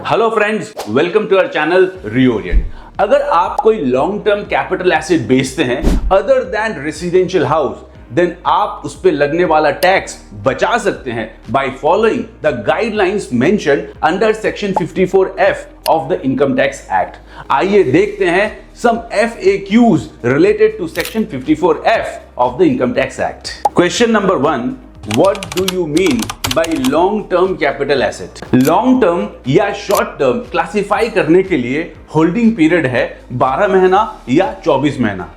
Hello friends, welcome to our channel Reorient. अगर आप कोई लॉन्ग टर्म कैपिटल एसेट बेचते हैं other than residential house, then आप उस पे लगने वाला टैक्स बचा सकते हैं by following the guidelines mentioned under section 54F of the income tax act. आइए देखते हैं some FAQs related to section 54F of the income tax act. Question number 1, what do you mean by long term capital asset? Long term या short term classify करने के लिए holding period है 12 महीना या 24 महीना।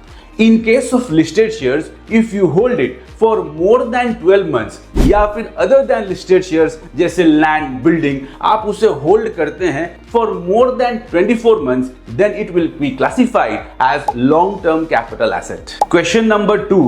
In case of listed shares, if you hold it for more than 12 months या फिर other than listed shares जैसे land, building, आप उसे होल्ड करते हैं for more than 24 months, then it will be classified as long-term capital asset. Question number 2,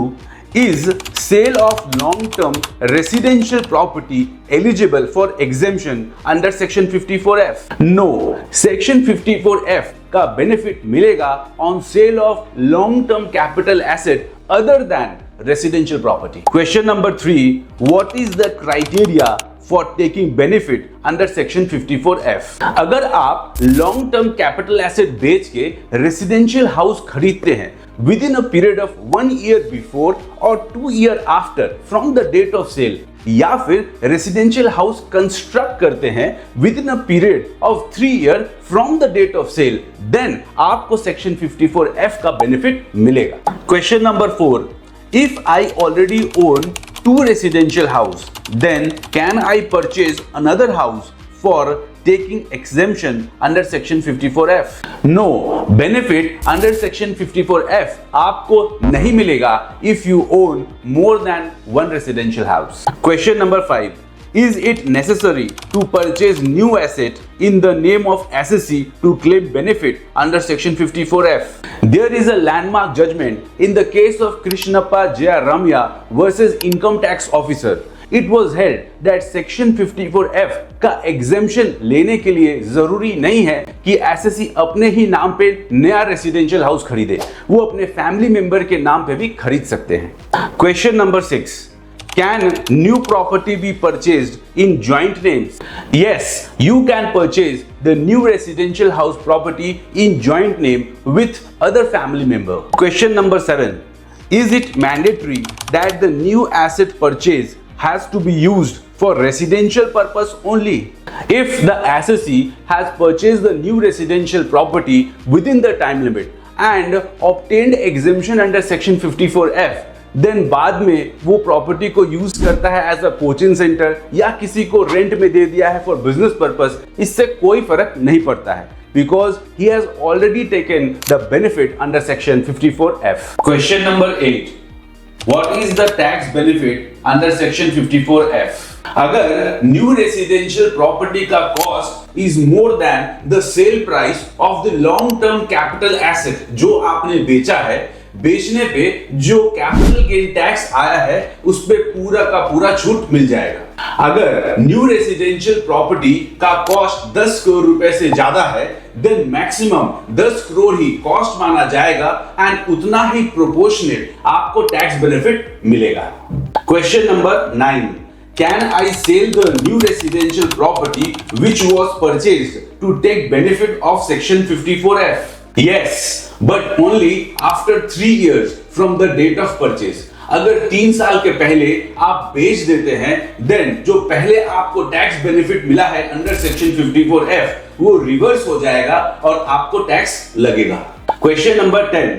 is sale of long-term residential property eligible for exemption under section 54F? No, section 54F का benefit मिलेगा on sale of long-term capital asset other than residential property. Question number 3, what is the criteria for taking benefit under section 54F? अगर आप long term capital asset बेच के residential house खरीदते हैं within a period of 1 year before or 2 years after from the date of sale, या फिर residential house construct करते हैं within a period of 3 years from the date of sale, then आपको section 54F का benefit मिलेगा. Question number 4, if I already own 2 residential house, then can I purchase another house for taking exemption under section 54F? No, benefit under section 54F आपको नहीं मिलेगा if you own more than 1 residential house. Question number 5, is it necessary to purchase new asset in the name of assessee to claim benefit under section 54F? There is a landmark judgment in the case of Krishnappa Jaya Ramya versus income tax officer. It was held that section 54F का exemption लेने के लिए जरूरी नहीं है कि SSC अपने ही नाम पे नया रेसिडेंशियल हाउस खरीदे, वो अपने फैमिली मेंबर के नाम पे भी खरीद सकते हैं. Question number 6, can new property be purchased in joint names? Yes, you can purchase the new residential house property in joint name with other family member. Question number 7, is it mandatory that the new asset purchase has to be used for residential purpose only? If the assessee has purchased the new residential property within the time limit and obtained exemption under section 54F, then बाद में वो property को use करता है as a coaching centre या किसी को rent में दे दिया है फॉर बिजनेस पर्पस, इससे कोई फर्क नहीं पड़ता है because he has already taken the benefit under section 54F. Question number 8, what is the tax benefit under section 54F? अगर न्यू रेसिडेंशियल प्रॉपर्टी का cost is more than the sale price of the long term capital asset, जो आपने बेचा है, बेचने पे जो capital gain tax आया है उस पे पूरा का पूरा छूट मिल जाएगा. अगर न्यू रेसिडेंशियल प्रॉपर्टी का कॉस्ट 10 करोड़ रुपए से ज्यादा है, देन मैक्सिमम 10 करोड़ ही कॉस्ट माना जाएगा एंड उतना ही प्रोपोर्शनेट आपको टैक्स बेनिफिट मिलेगा. Question number 9, can I sell the new residential property which was purchased to take benefit of section 54F? Yes, but only after 3 years from the date of purchase. अगर 3 साल के पहले आप बेच देते हैं, देन जो पहले आपको टैक्स बेनिफिट मिला है अंडर सेक्शन 54F वो रिवर्स हो जाएगा और आपको टैक्स लगेगा. Question number 10,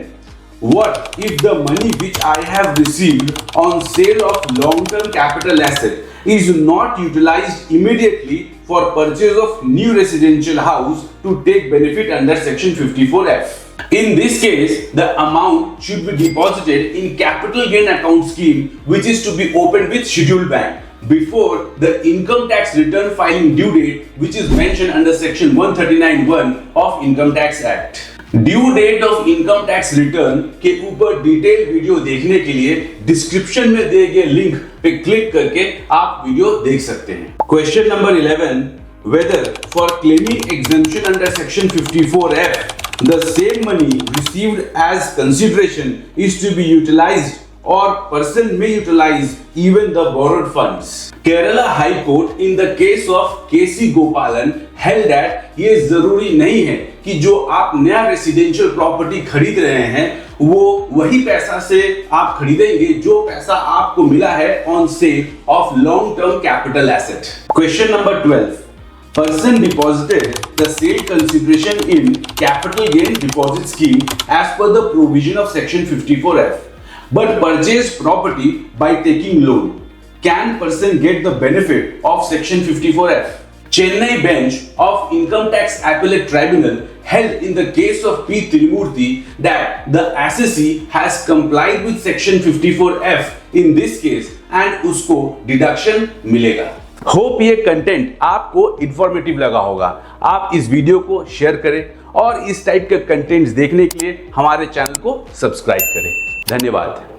what if the money which I have received on sale of long-term capital asset is not utilized immediately for purchase of new residential house to take benefit under section 54F? In this case, the amount should be deposited in capital gain account scheme which is to be opened with scheduled bank before the income tax return filing due date which is mentioned under section 139(1) of income tax act. Due date of income tax return के ऊपर detail video देखने के लिए description में दिए गए link पे click करके आप वीडियो देख सकते हैं. Question number 11, whether for claiming exemption under section 54F the same money received as consideration is to be utilized or person may utilize even the borrowed funds. Kerala High Court in the case of KC Gopalan held that ये जरूरी नहीं है कि जो आप नया residential property खरीद रहे हैं वो वही पैसा से आप खरीदेंगे जो पैसा आपको मिला है on sale of long term capital asset. Question number 12, person deposited the sale consideration in capital gain deposit scheme as per the provision of section 54F but purchased property by taking loan. Can person get the benefit of section 54F? Chennai bench of income tax appellate tribunal held in the case of P. Trimurthy that the assessee has complied with section 54F in this case and उसको deduction मिलेगा। Hope ये content आपको informative लगा होगा। आप इस video को share करें और इस टाइप के कंटेंट्स देखने के लिए हमारे चैनल को सब्सक्राइब करें। धन्यवाद।